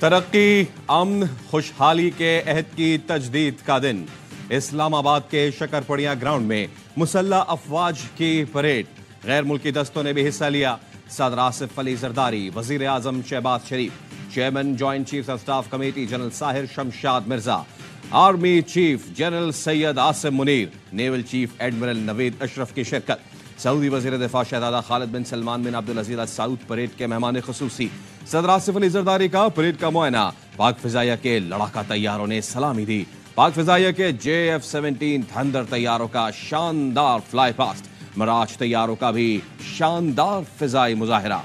तरक्की, अमन, खुशहाली के अहद की तजदीद का दिन। इस्लामाबाद के शकरपड़िया ग्राउंड में मुसल्लह अफवाज की परेड। गैर मुल्की दस्तों ने भी हिस्सा लिया। सदर आसिफ अली जरदारी, वजीर आजम Shehbaz Sharif, chairman joint chief of staff committee general Sahir Shamshad Mirza, army chief general Syed Asim Munir, naval chief admiral Naveed Ashraf की शिरकत। सऊदी वजीर दिफा शहजादा Khalid bin Salman bin Abdul Aziz Al Saud parade के मेहमान खुसूसी। सदर आसिफ अली जरदारी का परेड का मुआयना। पाक फिजाइया के लड़ाका तैयारों ने सलामी दी। पाक फिजाइया के JF-17 थंडर तैयारों का शानदार फ्लाई पास्ट। मिराज तैयारों का भी शानदार फिजाई मुजाहिरा।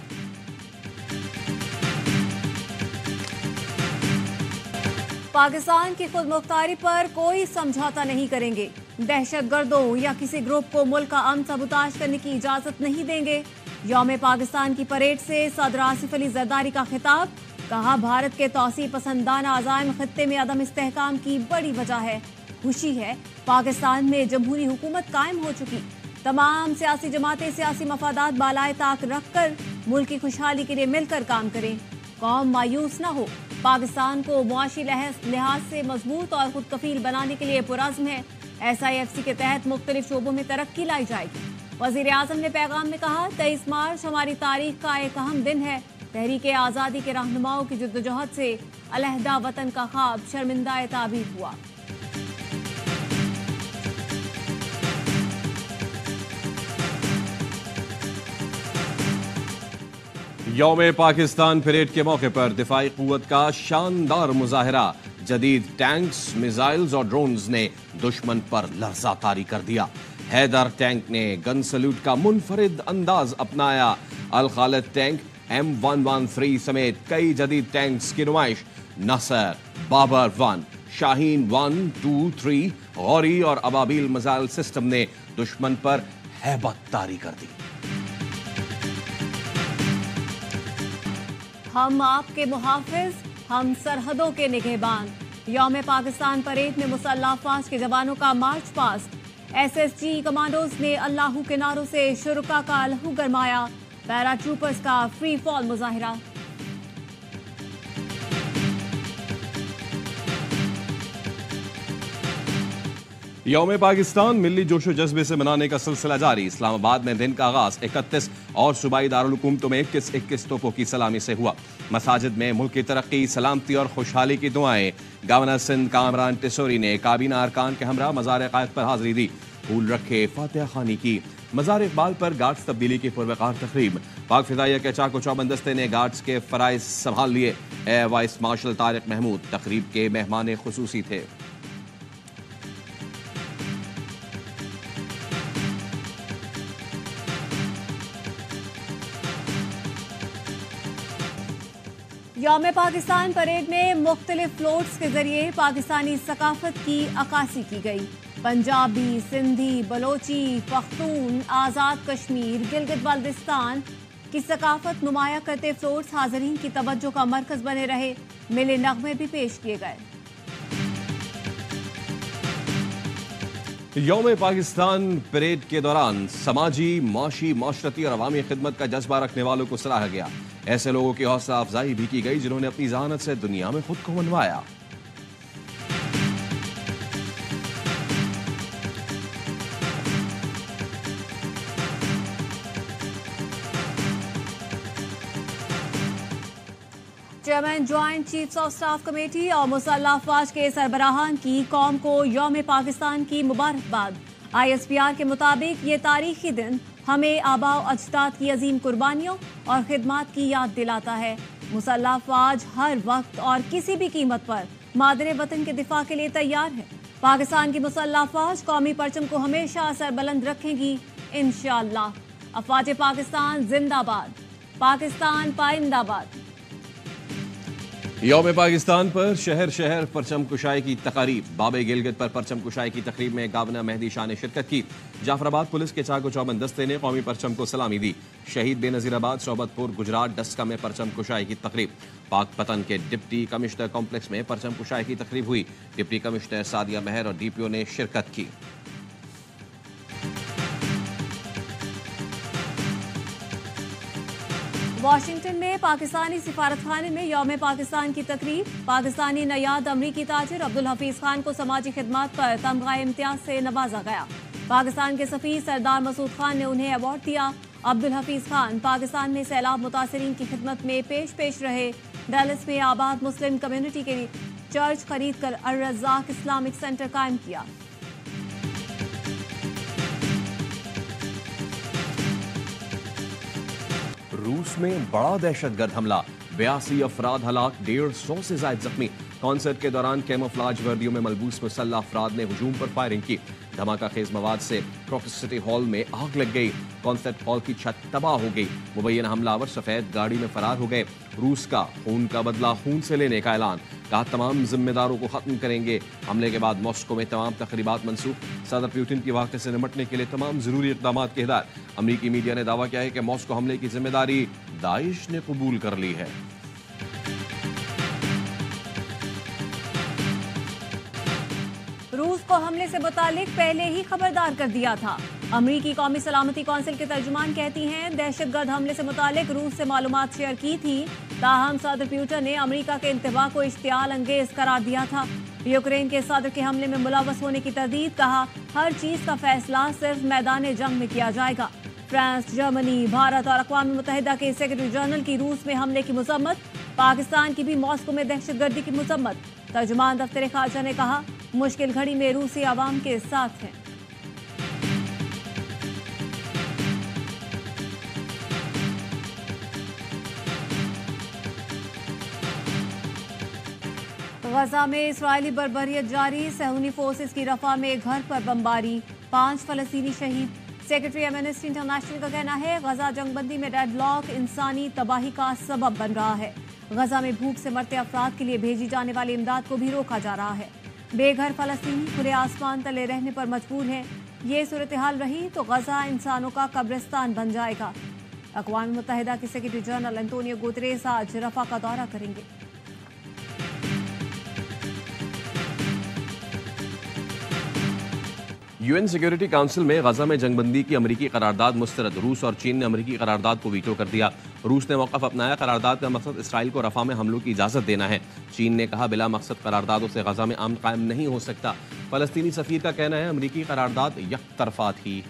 पाकिस्तान की खुद मुख्तारी पर कोई समझौता नहीं करेंगे। दहशतगर्दों या किसी ग्रुप को मुल्क का अमन सबूताज करने की इजाजत नहीं देंगे। यौम पाकिस्तान की परेड से सदर आसिफ अली जरदारी का खिताब। कहा, भारत के तौसी पसंदाना अज़ाइम खित्ते में अदम इस्तेहकाम की बड़ी वजह है। खुशी है पाकिस्तान में जमहूरी हुकूमत कायम हो चुकी। तमाम सियासी जमातें सियासी मफादात बालाए ताक रखकर मुल्क की खुशहाली के लिए मिलकर काम करें। कौम मायूस न हो। पाकिस्तान को मुआशी लिहाज से मजबूत और खुद कफील बनाने के लिए पुरज़्म है। SIFC के तहत मुख्तलिफ शोबों में तरक्की लाई जाएगी। वजीर आजम ने पैगाम में कहा, 23 मार्च हमारी तारीख का एक अहम दिन है। तहरीक आज़ादी के रहनुमाओं की जद्दोजहद से अलहदा वतन का ख्वाब शर्मिंदा ताबीर हुआ। यौम पाकिस्तान परेड के मौके पर दिफाई कुव्वत का शानदार मुजाहिरा। जदीद टैंक्स, मिसाइल्स और ड्रोन्स ने दुश्मन पर लर्जा तारी कर दिया। हैदर टैंक ने गन सल्यूट का मुनफरिद अंदाज अपनाया। अल खालिद टैंक, M113 समेत कई जदीद टैंक्स की नुमाइश। नसर, बाबर 1, शाहीन 1, 2, 3, गौरी और अबाबील मिसाइल सिस्टम ने दुश्मन पर हैबत तारी कर दी। हम आपके मुहाफिज, हम सरहदों के निगहबान। यौम पाकिस्तान परेड में मुसल्लह अफवाज के जवानों का मार्च पास्ट। SSG कमांडोज ने अल्लाहू के नारों से शुरुका का लहू गरमाया। पैराट्रूपर्स का फ्री फॉल मुजाहिरा। यौम पाकिस्तान मिली जोशो जज्बे से मनाने का सिलसिला जारी। इस्लामाबाद में दिन का आगाज 31 और सूबाई दारुल हुकूमतों में 21 तोपों की सलामी से हुआ। मसाजिद में मुल्क की तरक्की, सलामती और खुशहाली की दुआएं। गवर्नर सिंध कामरान टिसोरी ने काबीना अरकान के हमरा मज़ार कायद पर हाजिरी दी। फूल रखे, फातिहा खानी की। मज़ार इकबाल पर गार्ड्स तब्दीली की पुरवकार तकरीब। पाक फिजाइया के चाको चौबंद दस्ते ने गार्ड्स के फराइज संभाल लिए। Air vice marshal Tariq Mahmood तकरीब के मेहमान खुसूसी थे। यौम पाकिस्तान परेड में मुख्तलिफ फ्लोट्स के जरिए पाकिस्तानी सकाफत की अक्कासी की गई। पंजाबी, सिंधी, बलोची, पख्तून, आज़ाद कश्मीर, गिलगित बाल्टिस्तान की सकाफत नुमाया करते फ्लोट्स हाज़रीन की तवज्जो का मरकज बने रहे। मिले नगमे भी पेश किए गए। यौम पाकिस्तान परेड के दौरान समाजी, माशी, माशरती और अवामी खिदमत का जज्बा रखने वालों को सराहा गया। ऐसे लोगों की हौसला अफजाई भी की गई जिन्होंने अपनी जहानत से दुनिया में खुद को मनवाया। Chairman joint chief of staff committee और मुसल्लह अफवाज के सरबराहान की कौम को यौम पाकिस्तान की मुबारकबाद। ISPR के मुताबिक ये तारीखी दिन हमें आबाओ अजदाद की अजीम कुर्बानियों और खिदमात की याद दिलाता है। मुसल्लह अफवाज हर वक्त और किसी भी कीमत पर मादरे वतन के दिफा के लिए तैयार है। पाकिस्तान की मुसल्लह अफवाज कौमी परचम को हमेशा सरबुलंद रखेंगी इंशाअल्लाह। अफवाज पाकिस्तान जिंदाबाद, पाकिस्तान पाइंदाबाद। यौम पाकिस्तान पर शहर शहर परचम कुशाई की तकारीब। बाबे गिलगित पर परचम कुशाई की तकरीब में गवर्नर मेहदी शाह ने शिरकत की। जाफराबाद पुलिस के चाको चौबंद दस्ते ने कौमी परचम को सलामी दी। शहीद बेनजीराबाद, सोबतपुर, गुजरात, डस्का में परचम कुशाई की तकरीब। पाक पतन के डिप्टी कमिश्नर कॉम्प्लेक्स में परचम कुशाई की तकरीब हुई। डिप्टी कमिश्नर सादिया मेहर और DPO ने शिरकत की। वाशिंगटन में पाकिस्तानी सिफारतखाने में यौम पाकिस्तान की तकरीब। पाकिस्तानी नयाद अमरीकी ताजिर अब्दुल हफीज खान को समाजी खिदमत पर तमगा इम्तियाज से नवाजा गया। पाकिस्तान के सफीर सरदार मसूद खान ने उन्हें अवार्ड दिया। अब्दुल हफीज खान पाकिस्तान में सैलाब मुतासरीन की खिदमत में पेश रहे। डैलस में आबाद मुस्लिम कम्युनिटी के लिए चर्च खरीद कर अल रज़ाक इस्लामिक सेंटर कायम किया। रूस में बड़ा दहशतगर्द हमला, 82 अफराद हलाक, 150 से ज्यादा जख्मी। कॉन्सर्ट के दौरान कैमोफ्लाज वर्दियों में मलबूस मुसल्लह अफराद ने हुजूम पर फायरिंग की। धमाका खेज मवाद से क्रोकस सिटी हॉल में आग लग गई। कॉन्सर्ट हॉल की छत तबाह हो गई। मुबैना हमलावर सफेद गाड़ी में फरार हो गए। रूस का खून का बदला खून से लेने का ऐलान, कहा तमाम जिम्मेदारों को खत्म करेंगे। हमले के बाद मॉस्को में तमाम तकरीबात मनसूख। सदर पुतिन की वाक़े से निपटने के लिए तमाम जरूरी इक़दाम की हिदायत। अमरीकी मीडिया ने दावा किया है कि मॉस्को हमले की जिम्मेदारी दाइश ने कबूल कर ली है। रूस को हमले से मुतालिक पहले ही खबरदार कर दिया था। अमरीकी कौमी सलामती कौंसिल के तर्जुमान कहती हैं दहशतगर्द हमले से मुतालिक रूस से मालूमात शेयर की थी। ताहम सदर पुतिन ने अमरीका के इंतबा को इश्तियाल अंगेज करार दिया था। यूक्रेन के सदर के हमले में मुलव्वस होने की तरदीद, कहा हर चीज का फैसला सिर्फ मैदान जंग में किया जाएगा। फ्रांस, जर्मनी, भारत और अक़वाम मुत्तहिदा के सेक्रेटरी जनरल की रूस में हमले की मजम्मत। पाकिस्तान की भी मॉस्को में दहशतगर्दी की मजम्मत। तर्जुमान दफ्तर खारजा ने कहा मुश्किल घड़ी में रूसी आवाम के साथ हैं। गजा में इस्राएली बर्बरियत जारी, सहूनी फोर्सेस की रफा में घर पर बमबारी, 5 फलस्तीनी शहीद। सेक्रेटरी एमनेस्टी इंटरनेशनल का कहना है गजा जंगबंदी में डेडलॉक इंसानी तबाही का सबब बन रहा है। गजा में भूख से मरते अफराद के लिए भेजी जाने वाली इमदाद को भी रोका जा रहा है। बेघर फलस्तीनी खुले आसमान तले रहने पर मजबूर हैं। ये सूरत हाल रही तो गजा इंसानों का कब्रिस्तान बन जाएगा। अक़वाम मुत्तहिदा के सेक्रेटरी जनरल एंटोनियो गुतरेस आज रफा का दौरा करेंगे। यूएन सिक्योरिटी काउंसिल में गजा में जंगबंदी की अमरीकी करारदाद मुस्तरद। रूस और चीन ने अमरीकी करारदाद को वीटो कर दिया। रूस ने मौक़िफ़ अपनाया, करारदाद का मकसद इसराइल को रफा में हमलों की इजाज़त देना है। चीन ने कहा बिला मकसद करारदादों से गजा में अमन कायम नहीं हो सकता। फ़लस्तीनी सफ़ीर का कहना है अमरीकी करारदाद यकतरफा थी।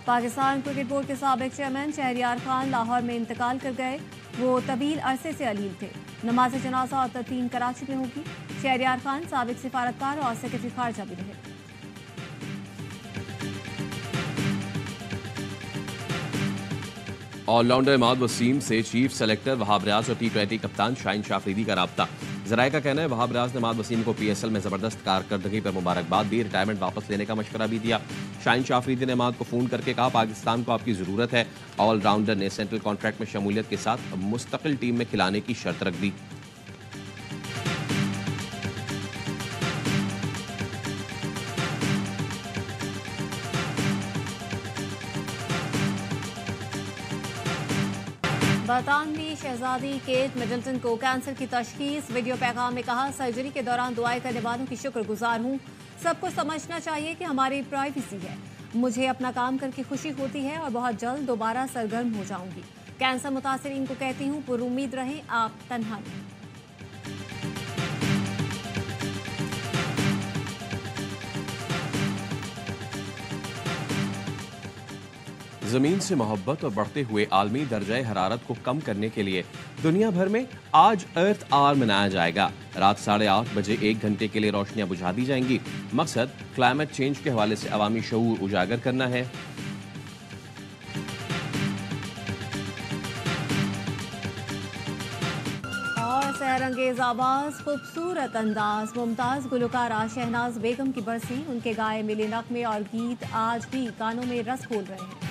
पाकिस्तान क्रिकेट बोर्ड के साबिक चेयरमैन शहरयार खान लाहौर में इंतकाल कर गए। वो तवील अरसे से अलील थे। नमाज जनाजा और तदफीन कराची में होगी। शहरयार खान साबिक सिफारतकार और सेक्रेटरी खारजा भी रहे। ऑलराउंडर इमाद वसीम से चीफ सेलेक्टर वहाब रियाज और T20 कप्तान शाहीन शाह अफरीदी का राब्ता। ज़राए का कहना है वहाब रियाज ने इमाद वसीम को PSL में ज़बरदस्त कारकर्दगी पर मुबारकबाद दी, रिटायरमेंट वापस लेने का मशवरा भी दिया। शाहीन शाह अफरीदी ने इमाद को फ़ोन करके कहा पाकिस्तान को आपकी ज़रूरत है। ऑलराउंडर ने सेंट्रल कॉन्ट्रैक्ट में शमूलियत के साथ मुस्तकिल टीम में खिलाने की शर्त रख दी। बरतानवी शहजादी केट मिडल्टन को कैंसर की तशखीस। वीडियो पैगाम में कहा सर्जरी के दौरान दुआएं करने वालों की शुक्रगुजार हूँ। सबको समझना चाहिए कि हमारी प्राइवेसी है। मुझे अपना काम करके खुशी होती है और बहुत जल्द दोबारा सरगर्म हो जाऊंगी। कैंसर मुतासरीन को कहती हूँ पुरुम्मीद रहें, आप तन्हा नहीं। ज़मीन से मोहब्बत और बढ़ते हुए आलमी दर्जाए हरारत को कम करने के लिए दुनिया भर में आज अर्थ आवर मनाया जाएगा। रात 8:30 बजे 1 घंटे के लिए रोशनियां बुझा दी जाएंगी। मकसद क्लाइमेट चेंज के हवाले से अवामी शऊर उजागर करना है। और सहरंगेज आवाज, खूबसूरत अंदाज, मुमताज गुलकारा शहनाज बेगम की बरसी, उनके गाए मिले नगमे और गीत आज भी कानों में रस खोल रहे हैं।